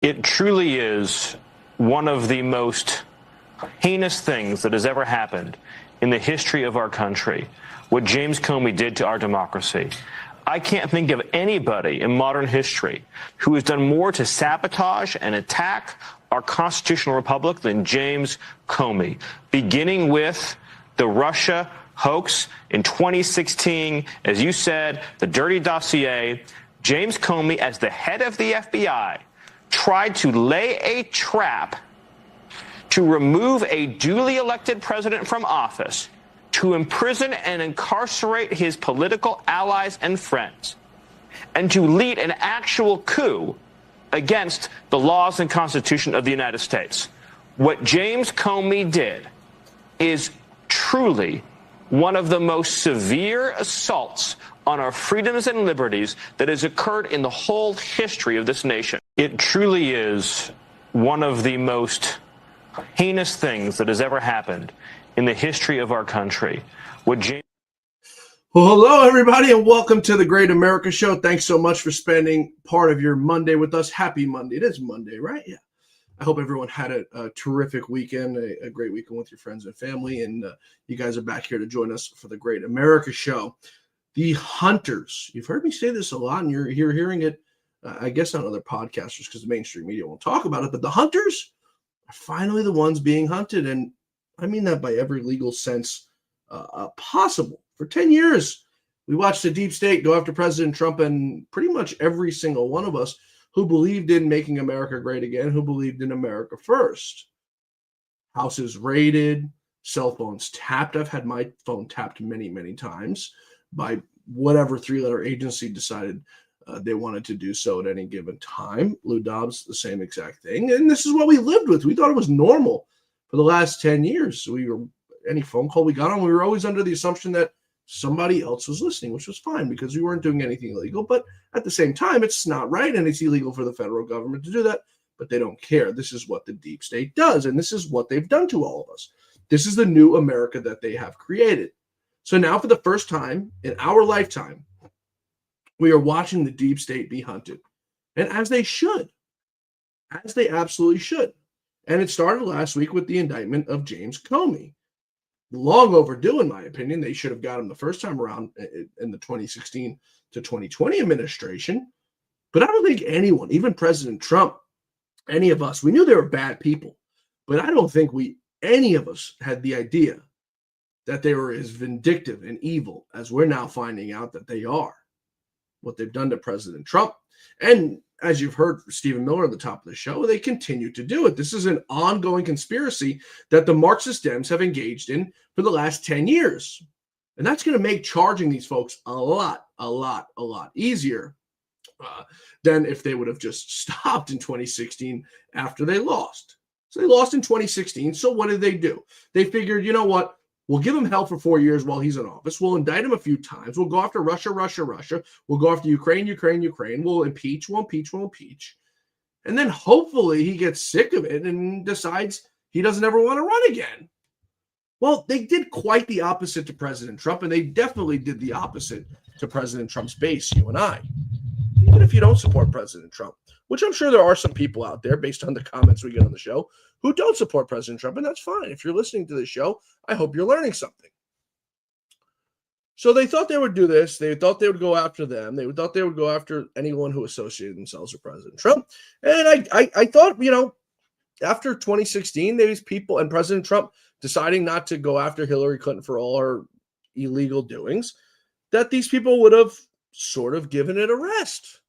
It truly is one of the most heinous things that has ever happened in the history of our country, what James Comey did to our democracy. I can't think of anybody in modern history who has done more to sabotage and attack our constitutional republic than James Comey, beginning with the Russia hoax in 2016, as you said, the dirty dossier. James Comey, as the head of the FBI, tried to lay a trap to remove a duly elected president from office, to imprison and incarcerate his political allies and friends, and to lead an actual coup against the laws and Constitution of the United States. What James Comey did is truly one of the most severe assaults on our freedoms and liberties that has occurred in the whole history of this nation. It truly is one of the most heinous things that has ever happened in the history of our country. Well, hello, everybody, and welcome to the Great America Show. Thanks so much for spending part of your Monday with us. Happy Monday. It is Monday, right? Yeah. I hope everyone had a terrific weekend, a great weekend with your friends and family, and you guys are back here to join us for the Great America Show. The hunters, you've heard me say this a lot, and you're hearing it, I guess, on other podcasters because the mainstream media won't talk about it, but the hunters are finally the ones being hunted, and I mean that by every legal sense possible. For 10 years, we watched the deep state go after President Trump, and pretty much every single one of us who believed in making America great again, who believed in America first. Houses raided, cell phones tapped. I've had my phone tapped many, many times by whatever three-letter agency decided they wanted to do so at any given time. Lou Dobbs, the same exact thing. And this is what we lived with. We thought it was normal for the last 10 years. Any phone call we got on, we were always under the assumption that somebody else was listening, which was fine because we weren't doing anything illegal. But at the same time, it's not right, and it's illegal for the federal government to do that, but they don't care. This is what the deep state does, and this is what they've done to all of us. This is the new America that they have created. So now, for the first time in our lifetime, we are watching the deep state be hunted, and as they should, as they absolutely should. And it started last week with the indictment of James Comey. Long overdue, in my opinion. They should have got him the first time around in the 2016 to 2020 administration. But I don't think anyone, even President Trump, any of us, we knew they were bad people. But I don't think any of us had the idea that they were as vindictive and evil as we're now finding out that they are. What they've done to President Trump. And as you've heard from Stephen Miller at the top of the show, they continue to do it. This is an ongoing conspiracy that the Marxist Dems have engaged in for the last 10 years. And that's going to make charging these folks a lot easier than if they would have just stopped in 2016 after they lost. So they lost in 2016. So what did they do? They figured, you know what? We'll give him hell for 4 years while he's in office. We'll indict him a few times. We'll go after Russia. We'll go after Ukraine. We'll impeach. And then hopefully he gets sick of it and decides he doesn't ever want to run again. Well, they did quite the opposite to President Trump, and they definitely did the opposite to President Trump's base, you and I. Even if you don't support President Trump, which I'm sure there are some people out there, based on the comments we get on the show, who don't support President Trump, and that's fine. If you're listening to this show, I hope you're learning something. So they thought they would do this. They thought they would go after them. They thought they would go after anyone who associated themselves with President Trump. And I thought, after 2016, these people and President Trump deciding not to go after Hillary Clinton for all her illegal doings, that these people would have sort of given it a rest.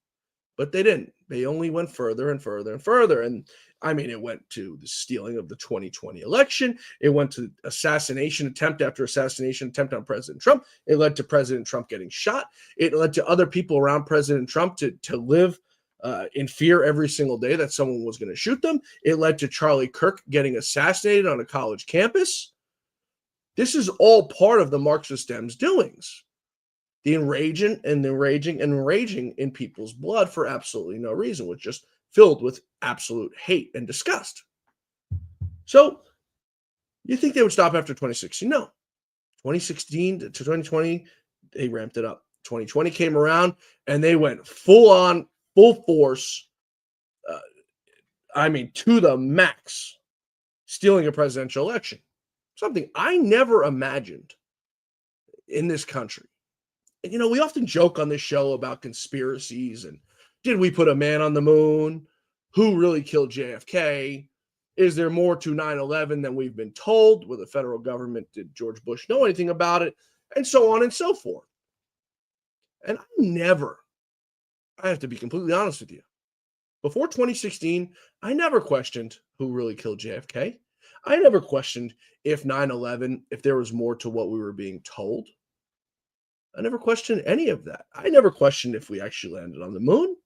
But they didn't. They only went further and further and further. And I mean, it went to the stealing of the 2020 election. It went to assassination attempt after assassination attempt on President Trump. It led to President Trump getting shot. It led to other people around President Trump to live in fear every single day that someone was going to shoot them. It led to Charlie Kirk getting assassinated on a college campus. This is all part of the Marxist Dems' doings. The enraging in people's blood for absolutely no reason, which just filled with absolute hate and disgust. So you think they would stop after 2016? No. 2016 to 2020, they ramped it up. 2020 came around and they went full force I mean, to the max, stealing a presidential election. Something I never imagined in this country. You know, we often joke on this show about conspiracies and did we put a man on the moon? Who really killed JFK? Is there more to 9/11 than we've been told? With the federal government, did George Bush know anything about it? And so on and so forth. And I have to be completely honest with you. Before 2016, I never questioned who really killed JFK. I never questioned if 9/11, if there was more to what we were being told. I never questioned any of that. I never questioned if we actually landed on the moon.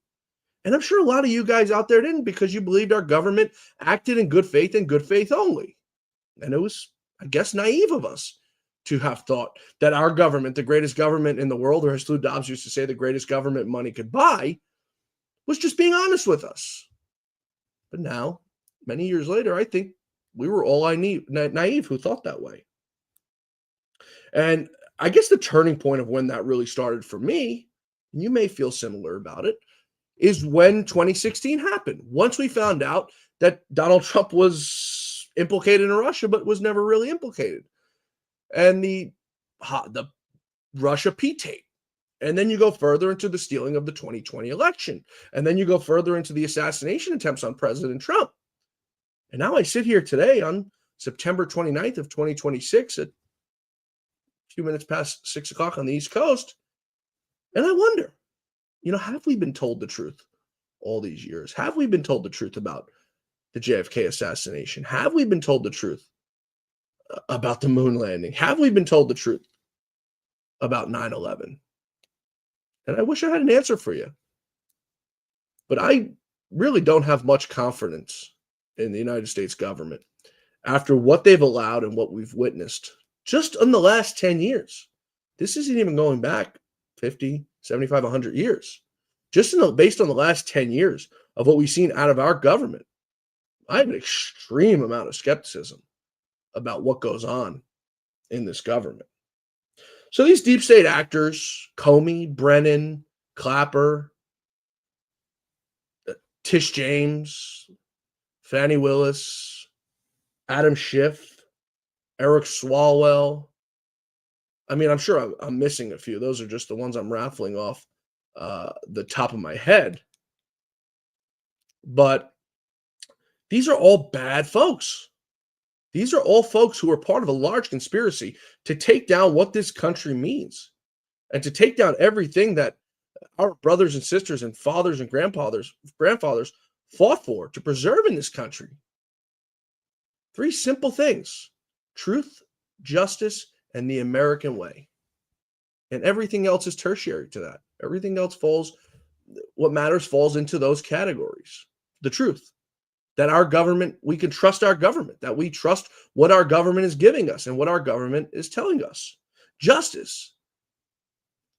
And I'm sure a lot of you guys out there didn't, because you believed our government acted in good faith and good faith only. And it was, I guess, naive of us to have thought that our government, the greatest government in the world, or as Lou Dobbs used to say, the greatest government money could buy, was just being honest with us. But now, many years later, I think we were all naive who thought that way. And I guess the turning point of when that really started for me, and you may feel similar about it, is when 2016 happened. Once we found out that Donald Trump was implicated in Russia, but was never really implicated. And the Russia P-tape. And then you go further into the stealing of the 2020 election. And then you go further into the assassination attempts on President Trump. And now I sit here today on September 29th of 2026 at a few minutes past 6 o'clock on the East Coast. And I wonder, have we been told the truth all these years? Have we been told the truth about the JFK assassination? Have we been told the truth about the moon landing? Have we been told the truth about 9/11? And I wish I had an answer for you. But I really don't have much confidence in the United States government after what they've allowed and what we've witnessed just in the last 10 years. This isn't even going back 50, 75, 100 years. Just based on the last 10 years of what we've seen out of our government, I have an extreme amount of skepticism about what goes on in this government. So these deep state actors, Comey, Brennan, Clapper, Tish James, Fani Willis, Adam Schiff, Eric Swalwell. I mean, I'm sure I'm missing a few. Those are just the ones I'm raffling off the top of my head. But these are all bad folks. These are all folks who are part of a large conspiracy to take down what this country means and to take down everything that our brothers and sisters and fathers and grandfathers fought for to preserve in this country. 3 simple things: truth, justice, and the American way. And everything else is tertiary to that. Everything else what matters falls into those categories. The truth. That our government, we can trust our government, that we trust what our government is giving us and what our government is telling us. Justice,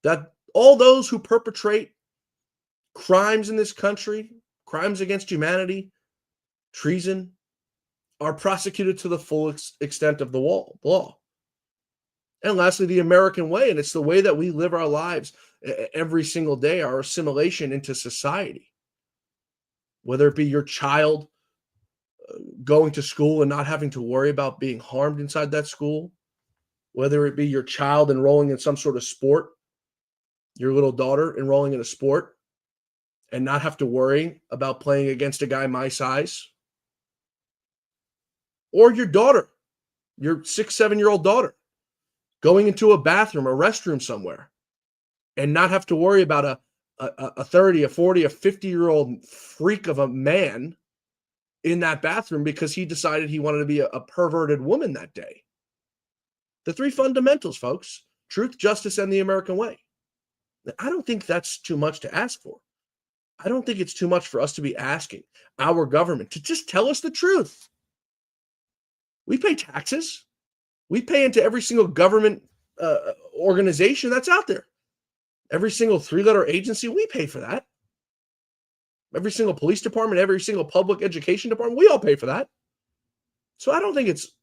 that all those who perpetrate crimes in this country, crimes against humanity, treason, are prosecuted to the full extent of the law. And lastly, the American way, and it's the way that we live our lives every single day, our assimilation into society. Whether it be your child going to school and not having to worry about being harmed inside that school, whether it be your child enrolling in some sort of sport, your little daughter enrolling in a sport and not have to worry about playing against a guy my size, or your daughter, your 6, 7-year-old daughter, going into a bathroom, a restroom somewhere, and not have to worry about a 30, a 40, a 50-year-old freak of a man in that bathroom because he decided he wanted to be a perverted woman that day. The 3 fundamentals, folks: truth, justice, and the American way. I don't think that's too much to ask for. I don't think it's too much for us to be asking our government to just tell us the truth. We pay taxes. We pay into every single government organization that's out there. Every single 3-letter agency, we pay for that. Every single police department, every single public education department, we all pay for that. So I don't think it's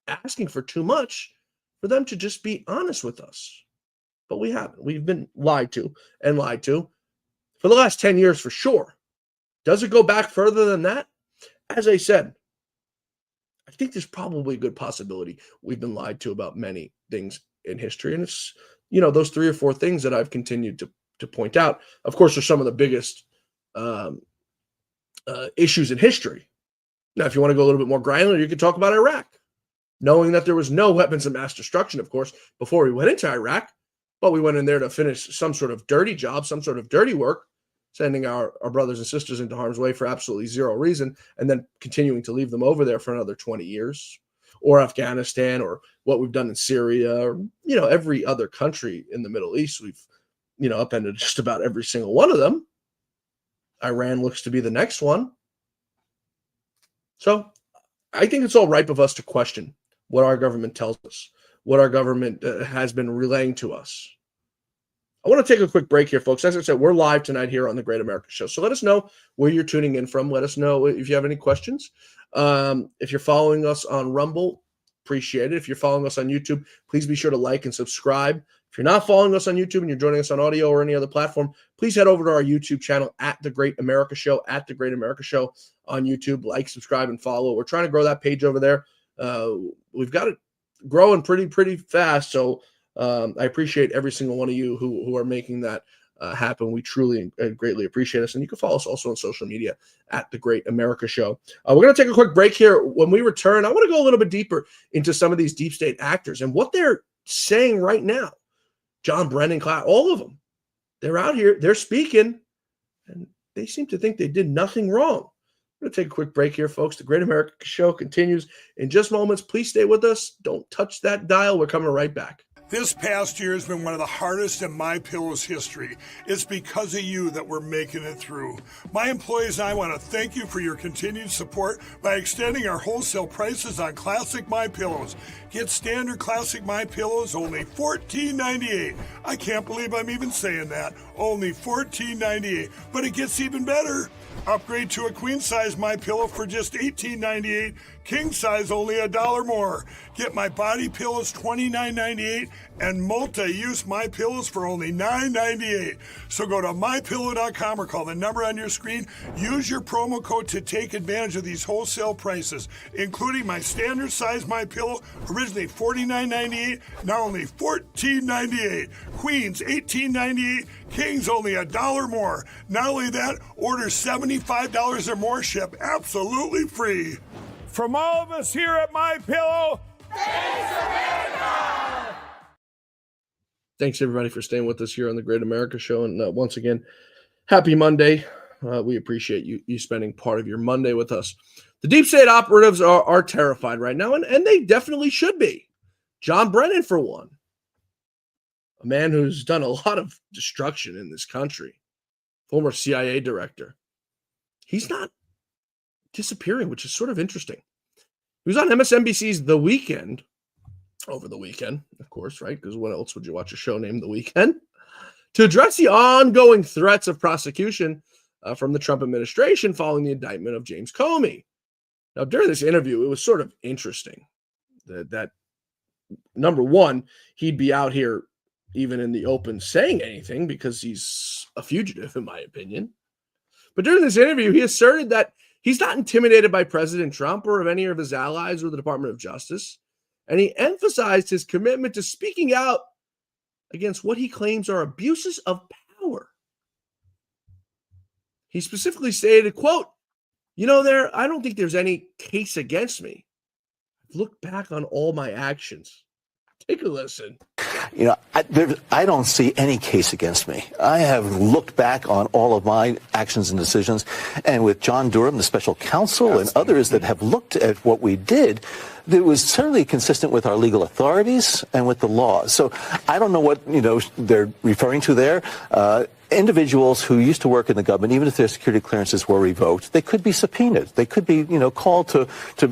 asking for too much for them to just be honest with us. But we haven't. We've been lied to for the last 10 years for sure. Does it go back further than that? as I said, I think there's probably a good possibility we've been lied to about many things in history. And it's, those 3 or 4 things that I've continued to point out, of course, are some of the biggest issues in history. Now, if you want to go a little bit more granular, you could talk about Iraq, knowing that there was no weapons of mass destruction, of course, before we went into Iraq, but we went in there to finish some sort of dirty job, some sort of dirty work, sending our brothers and sisters into harm's way for absolutely zero reason, and then continuing to leave them over there for another 20 years, or Afghanistan, or what we've done in Syria, or, every other country in the Middle East. We've, upended just about every single one of them. Iran looks to be the next one. So I think it's all ripe of us to question what our government tells us, what our government has been relaying to us. I want to take a quick break here, folks. As I said, we're live tonight here on the Great America Show. So let us know where you're tuning in from. Let us know if you have any questions. If you're following us on Rumble, appreciate it. If you're following us on YouTube, please be sure to like and subscribe. If you're not following us on YouTube and you're joining us on audio or any other platform, please head over to our YouTube channel at The Great America Show, at The Great America Show on YouTube. Like, subscribe, and follow. We're trying to grow that page over there. We've got it growing pretty fast. So I appreciate every single one of you who are making that happen. We truly and greatly appreciate us. And you can follow us also on social media at The Great America Show. We're going to take a quick break here. When we return, I want to go a little bit deeper into some of these deep state actors and what they're saying right now. John Brennan, all of them, they're out here, they're speaking, and they seem to think they did nothing wrong. We're going to take a quick break here, folks. The Great America Show continues in just moments. Please stay with us. Don't touch that dial. We're coming right back. This past year has been one of the hardest in MyPillow's history. It's because of you that we're making it through. My employees and I want to thank you for your continued support by extending our wholesale prices on classic MyPillows. Get standard classic MyPillows only $14.98. I can't believe I'm even saying that. Only $14.98. But it gets even better. Upgrade to a queen size MyPillow for just $18.98. King size only $1 more. Get my body pillows $29.98 and multi-use MyPillows for only $9.98. So go to mypillow.com or call the number on your screen. Use your promo code to take advantage of these wholesale prices, including my standard size MyPillow, originally $49.98, now only $14.98. Queens $18.98. Kings only $1 more. Not only that, order $75 or more, ship absolutely free. From all of us here at MyPillow, thanks America! Thanks everybody for staying with us here on the Great America Show. And once again, happy Monday. We appreciate you spending part of your Monday with us. The deep state operatives are terrified right now, and they definitely should be. John Brennan, for one. A man who's done a lot of destruction in this country. Former CIA director. He's not disappearing, which is sort of interesting. He was on MSNBC's The Weekend, over the weekend, of course, right? Because what else would you watch a show named The Weekend? To address the ongoing threats of prosecution from the Trump administration following the indictment of James Comey. Now, during this interview, it was sort of interesting that number one, he'd be out here even in the open saying anything because he's a fugitive, in my opinion. But during this interview, he asserted that he's not intimidated by President Trump or of any of his allies or the Department of Justice. And he emphasized his commitment to speaking out against what he claims are abuses of power. He specifically stated, quote, I don't think there's any case against me. I've looked back on all my actions. Take a listen. I don't see any case against me. I have looked back on all of my actions and decisions, and with John Durham, the special counsel, and others that have looked at what we did, it was certainly consistent with our legal authorities and with the law. So I don't know what, they're referring to there. Individuals who used to work in the government, even if their security clearances were revoked, they could be subpoenaed. They could be, called to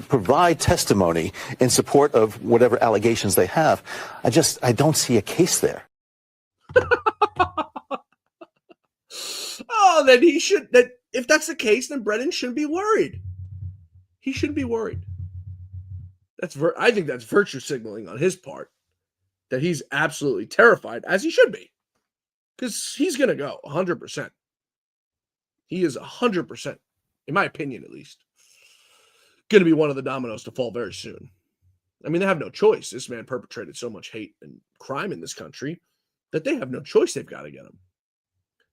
provide testimony in support of whatever allegations they have. I don't see a case there. Then if that's the case, then Brennan shouldn't be worried. He shouldn't be worried. I think that's virtue signaling on his part, that he's absolutely terrified, as he should be. Because he's going to go 100%. He is 100%, in my opinion, at least. going to be one of the dominoes to fall very soon. I mean, they have no choice. This man perpetrated so much hate and crime in this country that they have no choice. They've got to get him.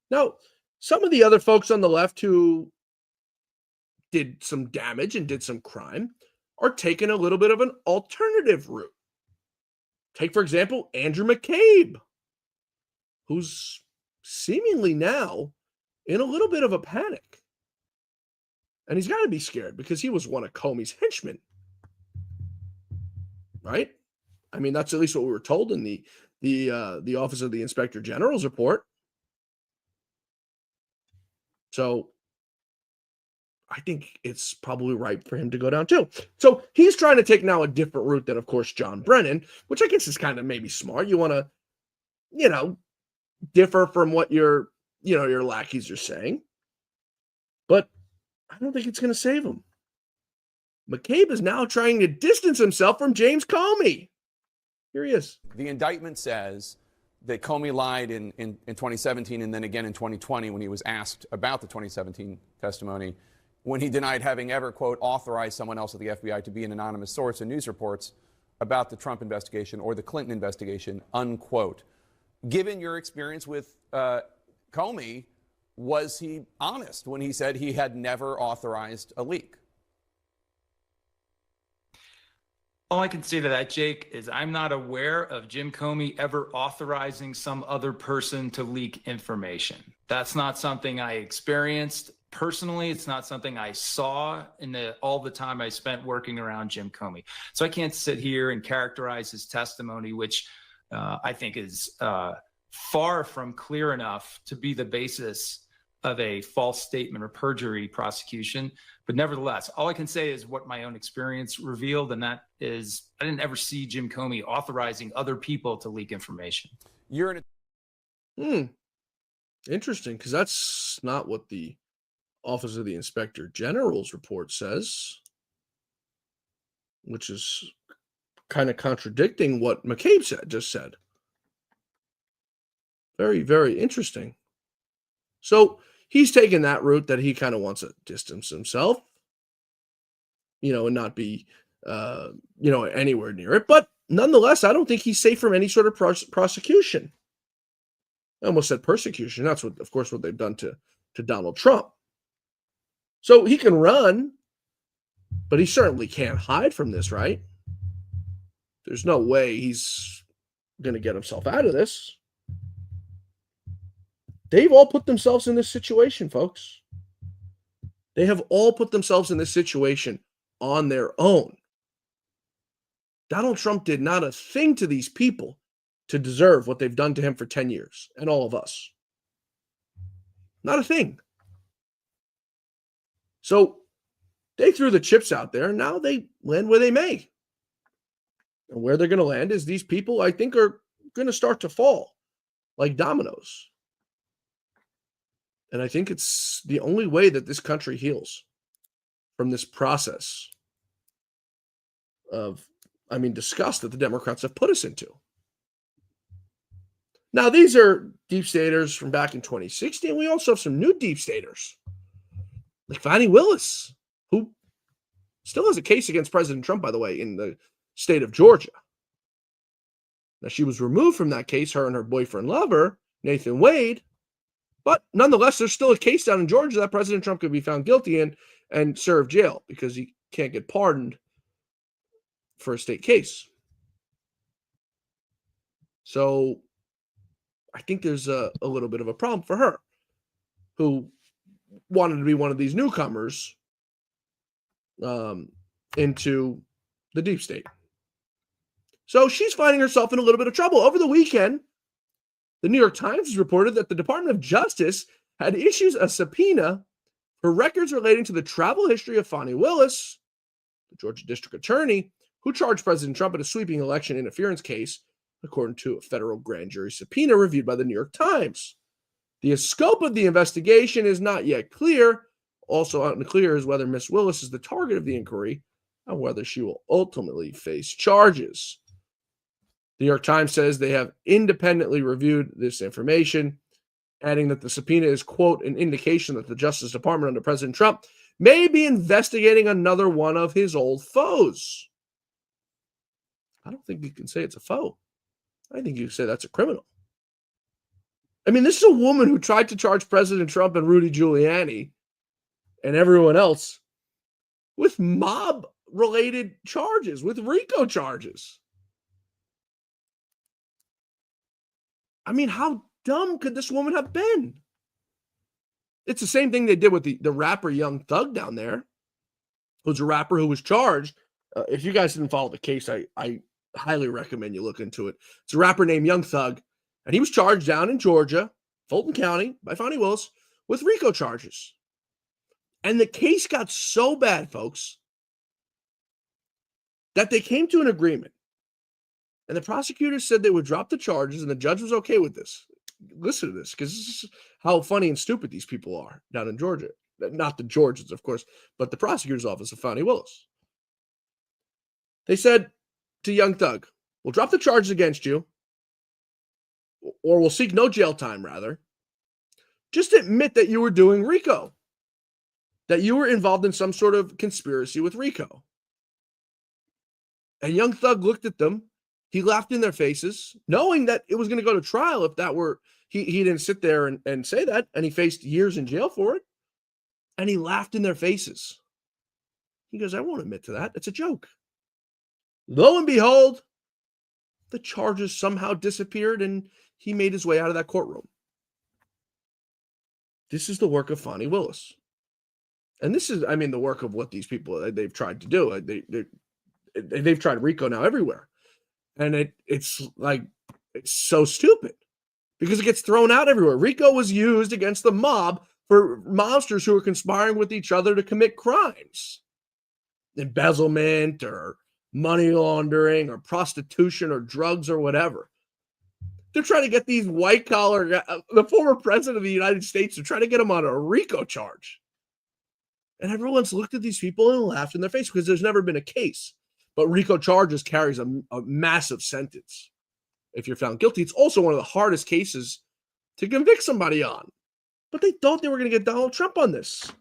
Now, some of the other folks on the left who did some damage and did some crime are taking a little bit of an alternative route. Take, for example, Andrew McCabe, who's seemingly now in a little bit of a panic. And he's got to be scared because he was one of Comey's henchmen. Right? I mean, that's at least what we were told in the Office of the Inspector General's report. So I think it's probably ripe for him to go down too. So he's trying to take now a different route than, of course, John Brennan, which I guess is kind of maybe smart. You want to, differ from what your lackeys are saying. But I don't think it's going to save him. McCabe is now trying to distance himself from James Comey. Here he is. The indictment says that Comey lied in 2017 and then again in 2020 when he was asked about the 2017 testimony, when he denied having ever, quote, authorized someone else at the FBI to be an anonymous source in news reports about the Trump investigation or the Clinton investigation, unquote. Given your experience with Comey, was he honest when he said he had never authorized a leak? All I can say to that, Jake, is I'm not aware of Jim Comey ever authorizing some other person to leak information. That's not something I experienced personally. It's not something I saw in all the time I spent working around Jim Comey. So I can't sit here and characterize his testimony, which I think is far from clear enough to be the basis of a false statement or perjury prosecution. But nevertheless, all I can say is what my own experience revealed, and that is I didn't ever see Jim Comey authorizing other people to leak information. You're in a Interesting, because that's not what the Office of the Inspector General's report says, which is kind of contradicting what McCabe just said. Very, very interesting. So he's taken that route that he kind of wants to distance himself, and not be, anywhere near it. But nonetheless, I don't think he's safe from any sort of prosecution. I almost said persecution. That's what they've done to Donald Trump. So he can run, but he certainly can't hide from this, right? There's no way he's going to get himself out of this. They've all put themselves in this situation, folks. They have all put themselves in this situation on their own. Donald Trump did not a thing to these people to deserve what they've done to him for 10 years and all of us. Not a thing. So they threw the chips out there, and now they land where they may. And where they're going to land is these people, I think, are going to start to fall like dominoes. And I think it's the only way that this country heals from this process of, disgust that the Democrats have put us into. Now, these are deep staters from back in 2016. We also have some new deep staters, like Fani Willis, who still has a case against President Trump, by the way, in the state of Georgia. Now, she was removed from that case, her and her boyfriend lover, Nathan Wade. But nonetheless, there's still a case down in Georgia that President Trump could be found guilty in and serve jail because he can't get pardoned for a state case. So I think there's a little bit of a problem for her, who wanted to be one of these newcomers into the deep state. So she's finding herself in a little bit of trouble. Over the weekend, the New York Times has reported that the Department of Justice had issued a subpoena for records relating to the travel history of Fani Willis, the Georgia District Attorney, who charged President Trump in a sweeping election interference case, according to a federal grand jury subpoena reviewed by the New York Times. The scope of the investigation is not yet clear. Also unclear is whether Ms. Willis is the target of the inquiry and whether she will ultimately face charges. The New York Times says they have independently reviewed this information, adding that the subpoena is, quote, an indication that the Justice Department under President Trump may be investigating another one of his old foes. I don't think you can say it's a foe. I think you can say that's a criminal. I mean, this is a woman who tried to charge President Trump and Rudy Giuliani and everyone else with mob-related charges, with RICO charges. I mean, how dumb could this woman have been? It's the same thing they did with the rapper Young Thug down there, who's a rapper who was charged. If you guys didn't follow the case, I highly recommend you look into it. It's a rapper named Young Thug, and he was charged down in Georgia, Fulton County, by Fani Willis, with RICO charges. And the case got so bad, folks, that they came to an agreement. And the prosecutors said they would drop the charges, and the judge was okay with this. Listen to this, because this is how funny and stupid these people are down in Georgia. Not the Georgians, of course, but the prosecutor's office of Fani Willis. They said to Young Thug, we'll drop the charges against you, or we'll seek no jail time, rather. Just admit that you were doing RICO, that you were involved in some sort of conspiracy with RICO. And Young Thug looked at them. He laughed in their faces, knowing that it was going to go to trial if that were, he didn't sit there and say that, and he faced years in jail for it. And he laughed in their faces. He goes, I won't admit to that. It's a joke. Lo and behold, the charges somehow disappeared and he made his way out of that courtroom. This is the work of Fani Willis. And this is, I mean, the work of what these people, they've tried to do. They've tried RICO now everywhere. And it's so stupid because it gets thrown out everywhere. RICO was used against the mob for mobsters who were conspiring with each other to commit crimes. Embezzlement or money laundering or prostitution or drugs or whatever. They're trying to get these white-collar, the former president of the United States, they're trying to get him on a RICO charge. And everyone's looked at these people and laughed in their face because there's never been a case. But RICO charges carries a massive sentence if you're found guilty. It's also one of the hardest cases to convict somebody on. But they thought they were going to get Donald Trump on this.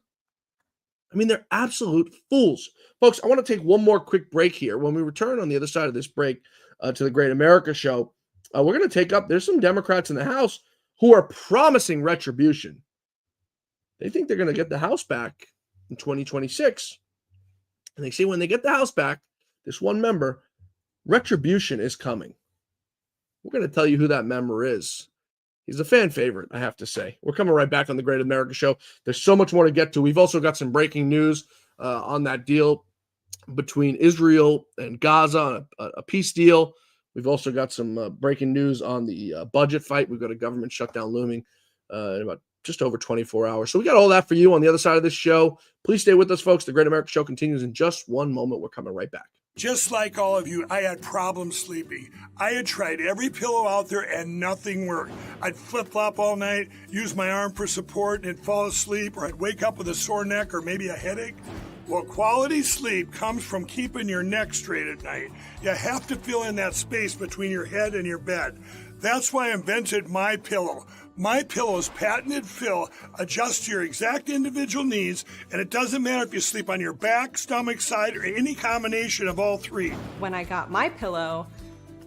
I mean, they're absolute fools. Folks, I want to take one more quick break here. When we return on the other side of this break to the Great America Show, we're going to take up, there's some Democrats in the House who are promising retribution. They think they're going to get the House back in 2026. And they say when they get the House back, this one member, retribution is coming. We're going to tell you who that member is. He's a fan favorite, I have to say. We're coming right back on the Great America Show. There's so much more to get to. We've also got some breaking news on that deal between Israel and Gaza, a peace deal. We've also got some breaking news on the budget fight. We've got a government shutdown looming in about just over 24 hours. So we got all that for you on the other side of this show. Please stay with us, folks. The Great America Show continues in just one moment. We're coming right back. Just like all of you, I had problems sleeping. I had tried every pillow out there and nothing worked. I'd flip-flop all night, use my arm for support, and fall asleep, or I'd wake up with a sore neck or maybe a headache. Well, quality sleep comes from keeping your neck straight at night. You have to fill in that space between your head and your bed. That's why I invented MyPillow. MyPillow's patented fill adjusts to your exact individual needs, and it doesn't matter if you sleep on your back, stomach, side, or any combination of all three. When I got MyPillow,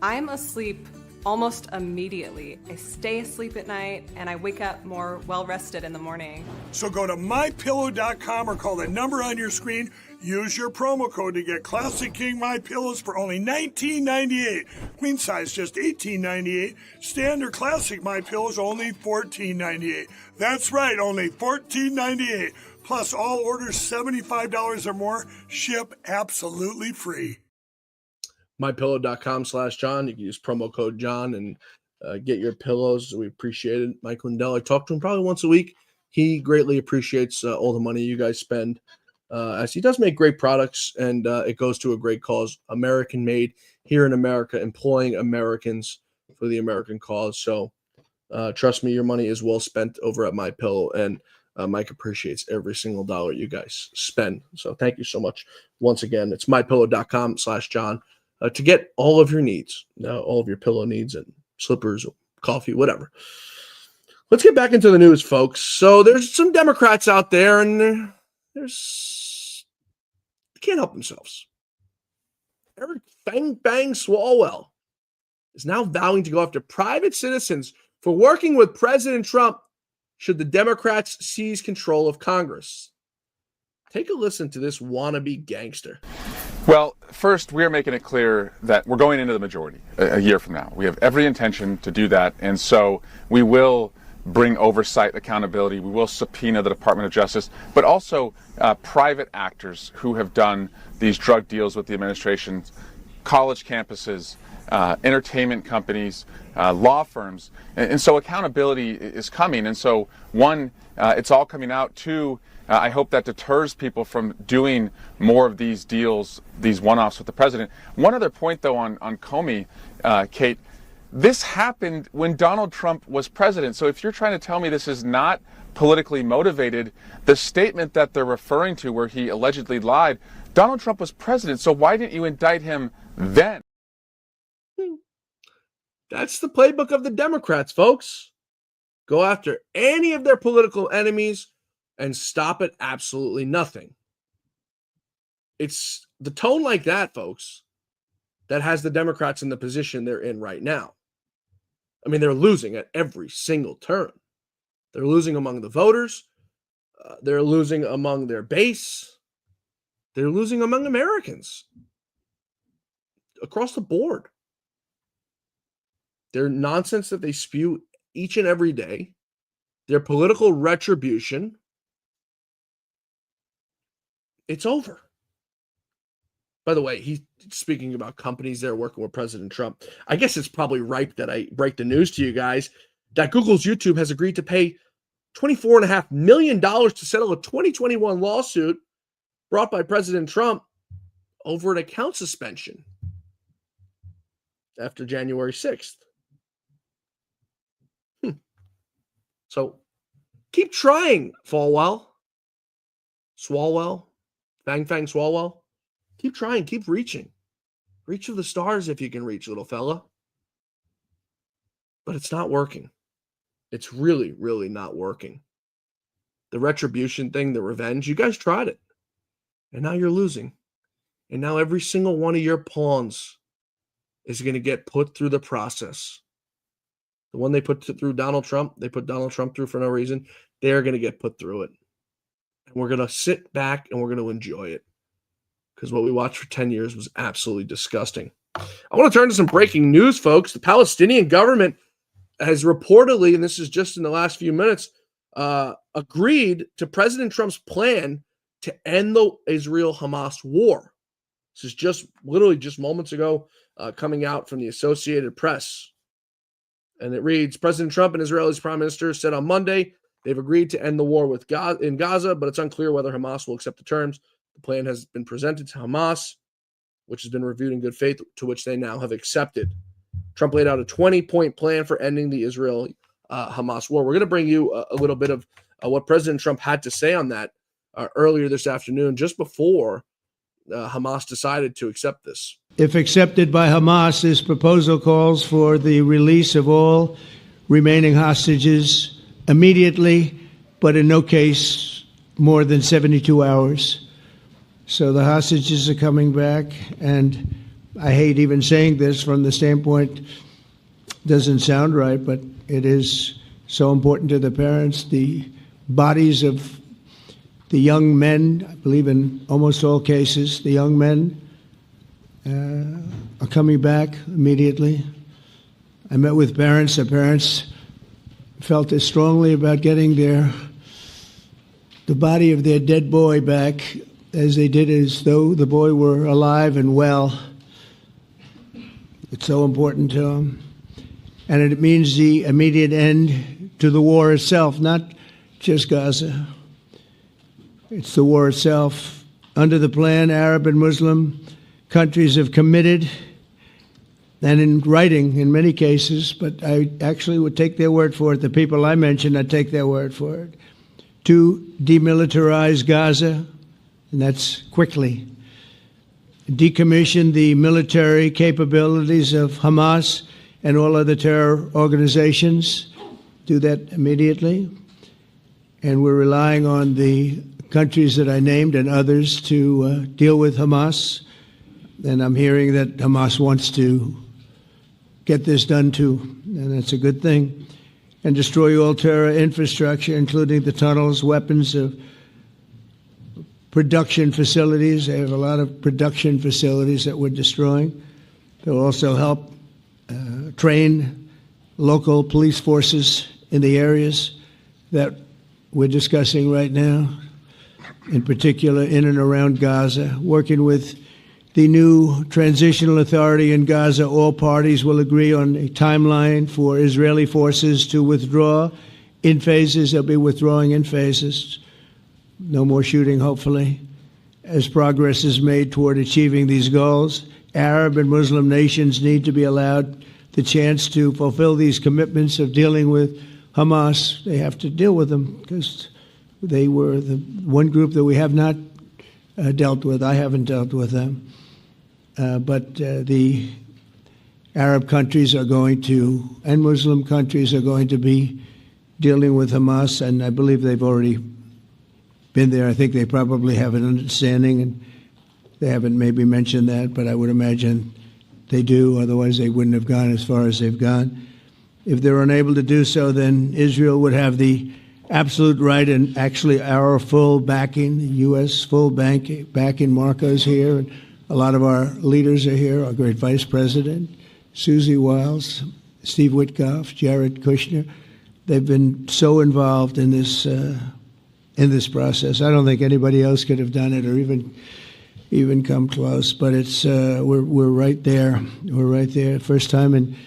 I'm asleep almost immediately. I stay asleep at night, and I wake up more well-rested in the morning. So go to MyPillow.com or call the number on your screen. Use your promo code to get Classic King MyPillows for only $19.98. Queen size just $18.98. Standard Classic MyPillows only $14.98. That's right, only $14.98. Plus all orders $75 or more ship absolutely free. MyPillow.com/John. You can use promo code John and get your pillows. We appreciate it. Mike Lindell, I talk to him probably once a week. He greatly appreciates all the money you guys spend. As he does make great products, and it goes to a great cause, American-made, here in America, employing Americans for the American cause. So trust me, your money is well spent over at MyPillow, and Mike appreciates every single dollar you guys spend. So thank you so much. Once again, it's MyPillow.com/John to get all of your needs, all of your pillow needs and slippers, coffee, whatever. Let's get back into the news, folks. So there's some Democrats out there, and they can't help themselves. Eric Bang Bang Swalwell is now vowing to go after private citizens for working with President Trump should the Democrats seize control of Congress. Take a listen to this wannabe gangster. Well, first, we are making it clear that we're going into the majority a year from now. We have every intention to do that, and so we will bring oversight, accountability. We will subpoena the Department of Justice, but also private actors who have done these drug deals with the administration, college campuses, entertainment companies, law firms. And so accountability is coming. And so, one, it's all coming out. Two, I hope that deters people from doing more of these deals, these one-offs with the president. One other point, though, on Comey, Kate, this happened when Donald Trump was president. So if you're trying to tell me this is not politically motivated, the statement that they're referring to where he allegedly lied, Donald Trump was president. So why didn't you indict him then? That's the playbook of the Democrats, folks. Go after any of their political enemies and stop at absolutely nothing. It's the tone like that, folks, that has the Democrats in the position they're in right now. I mean, they're losing at every single turn. They're losing among the voters. They're losing among their base. They're losing among Americans across the board. Their nonsense that they spew each and every day, their political retribution, it's over. By the way, he's speaking about companies that are working with President Trump. I guess it's probably ripe that I break the news to you guys that Google's YouTube has agreed to pay $24.5 million to settle a 2021 lawsuit brought by President Trump over an account suspension after January 6th. So keep trying, Swalwell, Fang Swalwell. Keep trying, keep reaching. Reach for the stars if you can reach, little fella. But it's not working. It's really, really not working. The retribution thing, the revenge, you guys tried it. And now you're losing. And now every single one of your pawns is going to get put through the process. The one they put through Donald Trump, they put Donald Trump through for no reason. They're going to get put through it. And we're going to sit back and we're going to enjoy it. Because what we watched for 10 years was absolutely disgusting. I want to turn to some breaking news, folks. The Palestinian government has reportedly, and this is just in the last few minutes, agreed to President Trump's plan to end the Israel-Hamas war. This is just literally just moments ago coming out from the Associated Press. And it reads, President Trump and Israel's prime minister said on Monday they've agreed to end the war in Gaza, but it's unclear whether Hamas will accept the terms. The plan has been presented to Hamas, which has been reviewed in good faith, to which they now have accepted. Trump laid out a 20-point plan for ending the Israel-Hamas war. We're going to bring you a little bit of what President Trump had to say on that earlier this afternoon, just before Hamas decided to accept this. If accepted by Hamas, this proposal calls for the release of all remaining hostages immediately, but in no case more than 72 hours. So the hostages are coming back, and I hate even saying this from the standpoint, doesn't sound right, but it is so important to the parents. The bodies of the young men, I believe in almost all cases, the young men are coming back immediately. I met with parents. The parents felt as strongly about getting the body of their dead boy back as they did as though the boy were alive and well. It's so important to them. And it means the immediate end to the war itself, not just Gaza. It's the war itself. Under the plan, Arab and Muslim countries have committed, and in writing in many cases, but I actually would take their word for it. The people I mentioned, I'd take their word for it. To demilitarize Gaza, and that's quickly. Decommission the military capabilities of Hamas and all other terror organizations. Do that immediately. And we're relying on the countries that I named and others to deal with Hamas. And I'm hearing that Hamas wants to get this done too, and that's a good thing. And destroy all terror infrastructure, including the tunnels, weapons, production facilities. They have a lot of production facilities that we're destroying. They'll also help train local police forces in the areas that we're discussing right now, in particular in and around Gaza, working with the new transitional authority in Gaza. All parties will agree on a timeline for Israeli forces to withdraw in phases. They'll be withdrawing in phases. No more shooting, hopefully, as progress is made toward achieving these goals. Arab and Muslim nations need to be allowed the chance to fulfill these commitments of dealing with Hamas. They have to deal with them because they were the one group that we have not dealt with. I haven't dealt with them. But the Arab countries are going to, and Muslim countries are going to be dealing with Hamas, and I believe they've already been there. I think they probably have an understanding, and they haven't maybe mentioned that, but I would imagine they do. Otherwise, they wouldn't have gone as far as they've gone. If they're unable to do so, then Israel would have the absolute right and actually our full backing, the U.S. full backing. Marco's here, and a lot of our leaders are here, our great Vice President, Susie Wiles, Steve Witkoff, Jared Kushner. They've been so involved in this process. I don't think anybody else could have done it or even come close. But it's we're right there. We're right there. First time in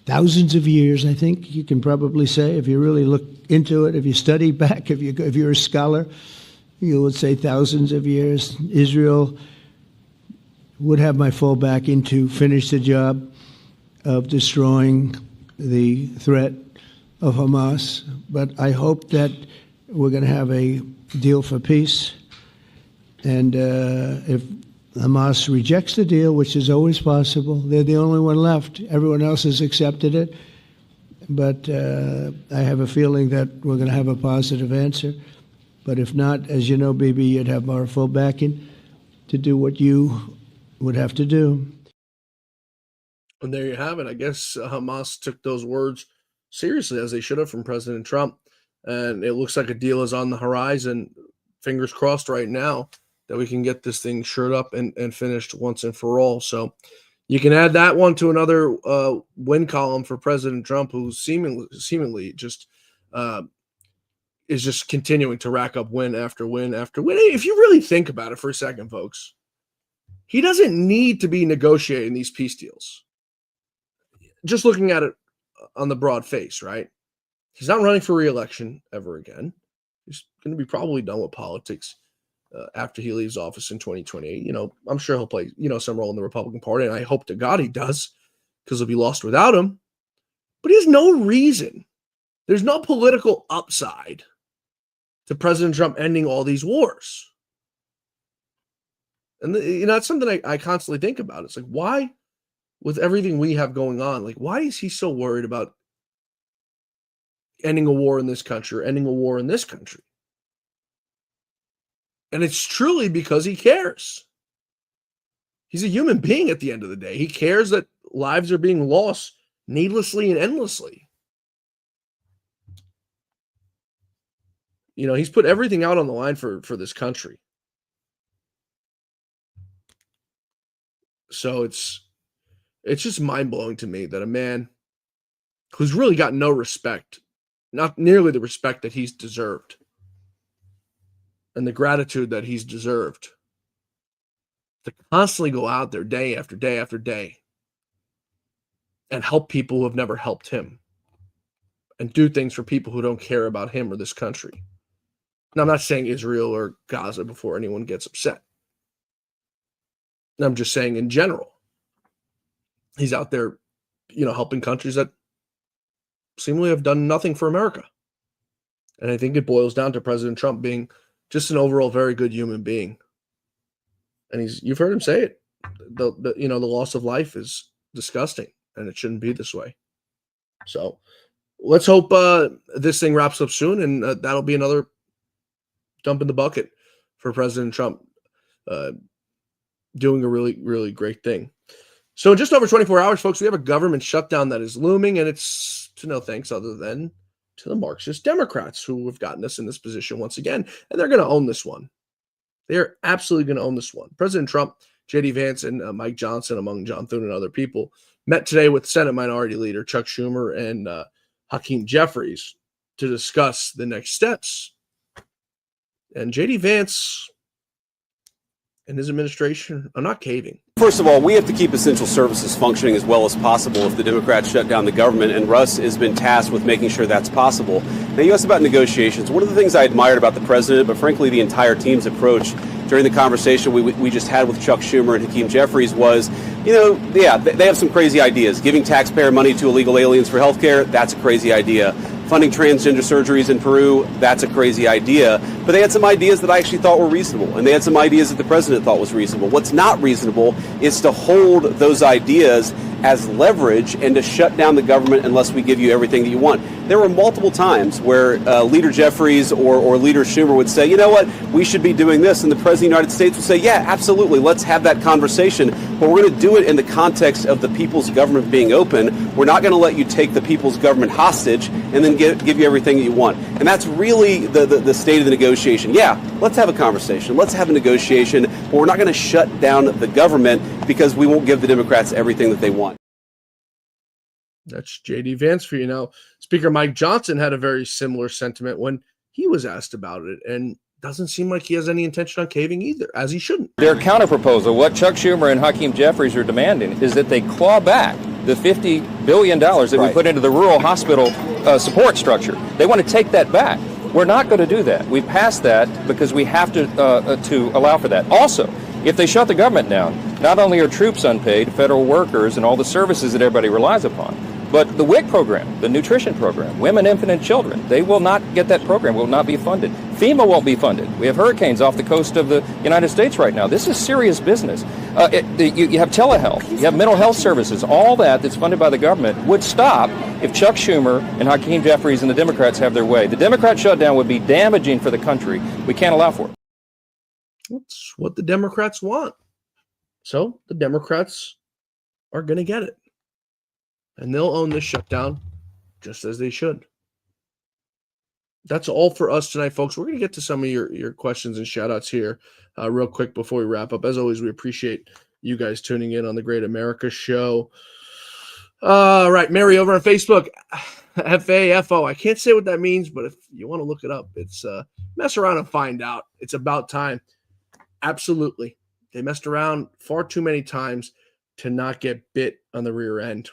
thousands of years, I think you can probably say, if you really look into it, if you study back, if you're a scholar, you would say thousands of years. Israel would have my full backing to finish the job of destroying the threat of Hamas. But I hope that we're going to have a deal for peace. And if Hamas rejects the deal, which is always possible, they're the only one left. Everyone else has accepted it. But I have a feeling that we're going to have a positive answer. But if not, as you know, Bibi, you'd have our full backing to do what you would have to do. And there you have it. I guess Hamas took those words seriously, as they should have, from President Trump. And it looks like a deal is on the horizon. Fingers crossed right now that we can get this thing shored up and finished once and for all. So you can add that one to another win column for President Trump, who seemingly just is just continuing to rack up win after win after win. If you really think about it for a second, folks, he doesn't need to be negotiating these peace deals. Just looking at it on the broad face, right? He's not running for re-election ever again. He's going to be probably done with politics after he leaves office in 2028. I'm sure he'll play, some role in the Republican Party, and I hope to God he does, because he'll be lost without him. But he has no reason. There's no political upside to President Trump ending all these wars. And that's something I constantly think about. It's like, why, with everything we have going on, why is he so worried about ending a war in this country or ending a war in this country? And it's truly because he cares. He's a human being at the end of the day. He cares that lives are being lost needlessly and endlessly. He's put everything out on the line for this country. So it's just mind-blowing to me that a man who's really got no respect, not nearly the respect that he's deserved, and the gratitude that he's deserved, to constantly go out there day after day after day and help people who have never helped him and do things for people who don't care about him or this country. Now, I'm not saying Israel or Gaza before anyone gets upset. I'm just saying in general, he's out there, helping countries that seemingly have done nothing for America. And I think it boils down to President Trump being just an overall very good human being. And you've heard him say it. The loss of life is disgusting, and it shouldn't be this way. So let's hope this thing wraps up soon, and that'll be another dump in the bucket for President Trump doing a really, really great thing. So in just over 24 hours, folks, we have a government shutdown that is looming, and it's to no thanks other than to the Marxist Democrats who have gotten us in this position once again, and they're going to own this one. They're absolutely going to own this one. President Trump, J.D. Vance, and Mike Johnson, among John Thune and other people, met today with Senate Minority Leader Chuck Schumer and Hakeem Jeffries to discuss the next steps. And J.D. Vance and his administration are not caving. First of all, we have to keep essential services functioning as well as possible if the Democrats shut down the government, and Russ has been tasked with making sure that's possible. Now, you asked about negotiations. One of the things I admired about the president, but frankly the entire team's approach during the conversation we just had with Chuck Schumer and Hakeem Jeffries was, they have some crazy ideas. Giving taxpayer money to illegal aliens for health care, that's a crazy idea. Funding transgender surgeries in Peru, that's a crazy idea. But they had some ideas that I actually thought were reasonable, and they had some ideas that the president thought was reasonable. What's not reasonable is to hold those ideas as leverage and to shut down the government unless we give you everything that you want. There were multiple times where Leader Jeffries or Leader Schumer would say, you know what, we should be doing this. And the President of the United States would say, yeah, absolutely, let's have that conversation. But we're going to do it in the context of the people's government being open. We're not going to let you take the people's government hostage and then give you everything that you want. And that's really the state of the negotiation. Yeah, let's have a conversation. Let's have a negotiation. But we're not going to shut down the government because we won't give the Democrats everything that they want. That's J.D. Vance for you. Now, Speaker Mike Johnson had a very similar sentiment when he was asked about it, and doesn't seem like he has any intention on caving either, as he shouldn't. Their counterproposal, what Chuck Schumer and Hakeem Jeffries are demanding, is that they claw back the $50 billion that we put into the rural hospital support structure. They want to take that back. We're not going to do that. We passed that because we have to allow for that. Also, if they shut the government down, not only are troops unpaid, federal workers, and all the services that everybody relies upon, but the WIC program, the nutrition program, women, infant, and children, they will not get that program, will not be funded. FEMA won't be funded. We have hurricanes off the coast of the United States right now. This is serious business. You have telehealth, you have mental health services, all that's funded by the government would stop if Chuck Schumer and Hakeem Jeffries and the Democrats have their way. The Democrat shutdown would be damaging for the country. We can't allow for it. That's what the Democrats want. So the Democrats are going to get it. And they'll own this shutdown just as they should. That's all for us tonight, folks. We're going to get to some of your questions and shout outs here real quick before we wrap up. As always, we appreciate you guys tuning in on the Great America Show. Right, Mary over on Facebook, FAFO. I can't say what that means, but if you want to look it up, it's mess around and find out. It's about time. Absolutely. They messed around far too many times to not get bit on the rear end.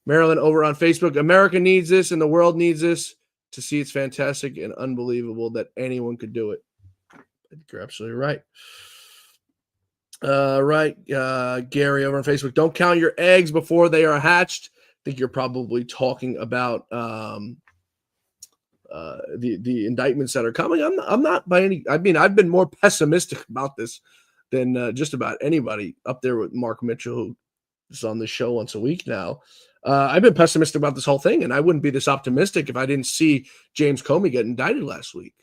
Marilyn over on Facebook, America needs this and the world needs this to see it's fantastic and unbelievable that anyone could do it. I think you're absolutely right. Gary over on Facebook, don't count your eggs before they are hatched. I think you're probably talking about the indictments that are coming. I'm not by any. I mean, I've been more pessimistic about this than just about anybody, up there with Mark Mitchell, who is on the show once a week now. I've been pessimistic about this whole thing, and I wouldn't be this optimistic if I didn't see James Comey get indicted last week.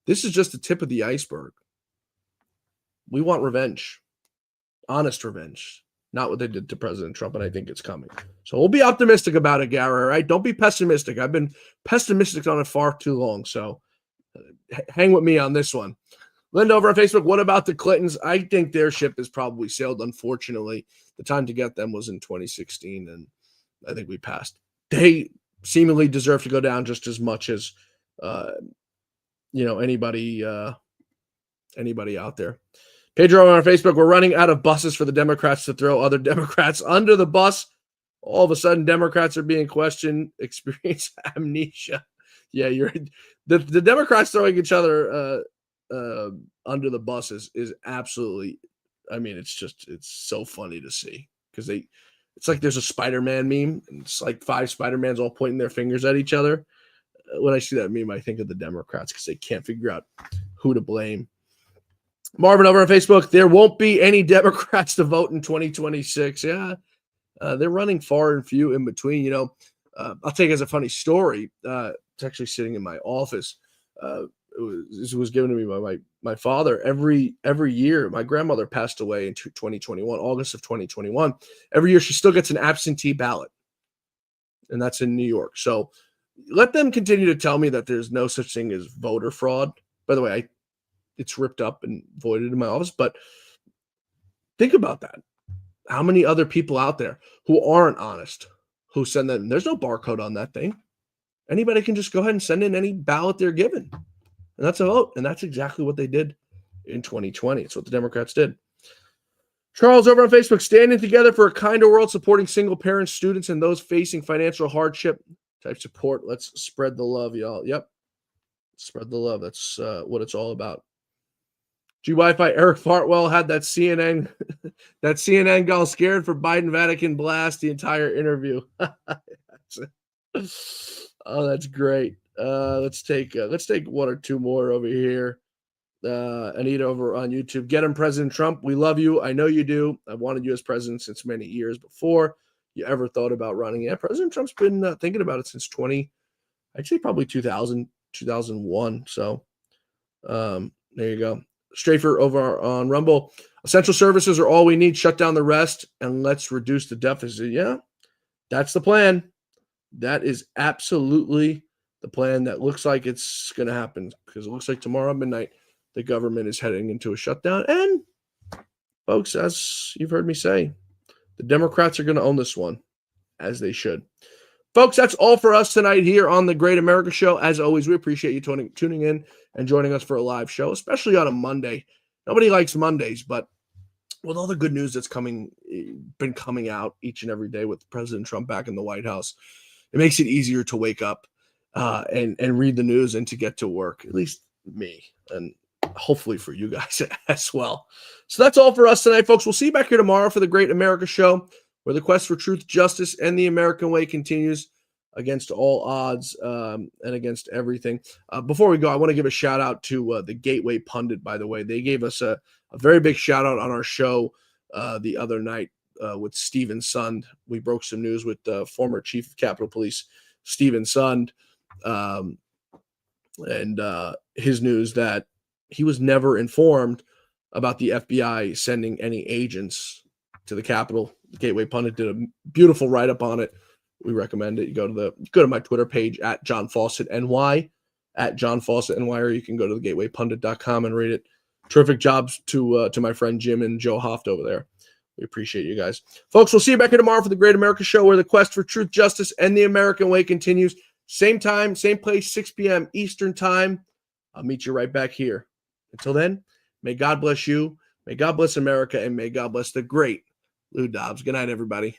This is just the tip of the iceberg. We want revenge, honest revenge, not what they did to President Trump, and I think it's coming. So we'll be optimistic about it, Gary, all right? Don't be pessimistic. I've been pessimistic on it far too long, so hang with me on this one. Linda over on Facebook, what about the Clintons? I think their ship has probably sailed, unfortunately. The time to get them was in 2016, and I think we passed. They seemingly deserve to go down just as much as anybody out there. Pedro on our Facebook, we're running out of buses for the Democrats to throw other Democrats under the bus. All of a sudden, Democrats are being questioned, experience amnesia. Yeah, the Democrats throwing each other under the bus is absolutely, I mean, it's so funny to see because it's like there's a Spider-Man meme and it's like 5 Spider-Mans all pointing their fingers at each other. When I see that meme, I think of the Democrats because they can't figure out who to blame. Marvin over on Facebook, there won't be any Democrats to vote in 2026. Yeah, they're running far and few in between. I'll take it as a funny story. It's actually sitting in my office. This was given to me by my father. Every year, my grandmother passed away in 2021, August of 2021. Every year, she still gets an absentee ballot, and that's in New York. So let them continue to tell me that there's no such thing as voter fraud. By the way, it's ripped up and voided in my office, but think about that. How many other people out there who aren't honest, who send that? There's no barcode on that thing. Anybody can just go ahead and send in any ballot they're given. And that's a vote. And that's exactly what they did in 2020. It's what the Democrats did. Charles over on Facebook, standing together for a kinder world, supporting single parents, students, and those facing financial hardship. Type support. Let's spread the love, y'all. Yep. Spread the love. That's what it's all about. G-Wi-Fi, Eric Fartwell had that CNN girl scared for Biden Vatican blast the entire interview. Oh, that's great. Let's take one or two more over here. Anita over on YouTube. Get him, President Trump. We love you. I know you do. I've wanted you as president since many years before you ever thought about running. Yeah, President Trump's been thinking about it since I'd say probably 2000, 2001. So there you go. Strafer over on Rumble. Essential services are all we need. Shut down the rest and let's reduce the deficit. Yeah, that's the plan. That is absolutely the plan. That looks like it's going to happen because it looks like tomorrow midnight the government is heading into a shutdown. And folks, as you've heard me say, the Democrats are going to own this one, as they should. Folks, that's all for us tonight here on the Great America Show. As always, we appreciate you tuning in and joining us for a live show, especially on a Monday. Nobody likes Mondays, but with all the good news that's been coming out each and every day with President Trump back in the White House, it makes it easier to wake up and read the news and to get to work, at least me, and hopefully for you guys as well. So that's all for us tonight, folks. We'll see you back here tomorrow for the Great America Show, where the quest for truth, justice, and the American way continues against all odds and against everything. Before we go, I want to give a shout out to the Gateway Pundit, by the way. They gave us a very big shout out on our show the other night with Stephen Sund. We broke some news with former Chief of Capitol Police, Stephen Sund, and his news that he was never informed about the FBI sending any agents to the Capitol. The Gateway Pundit did a beautiful write-up on it. We recommend it. You go to my Twitter page at John Fawcett NY, or you can go to thegatewaypundit.com and read it. Terrific jobs to my friend Jim and Joe Hoft over there. We appreciate you guys. Folks, we'll see you back here tomorrow for the Great America Show, where the quest for truth, justice, and the American way continues. Same time, same place, 6 p.m. Eastern time. I'll meet you right back here. Until then, may God bless you, may God bless America, and may God bless the great Lou Dobbs. Good night, everybody.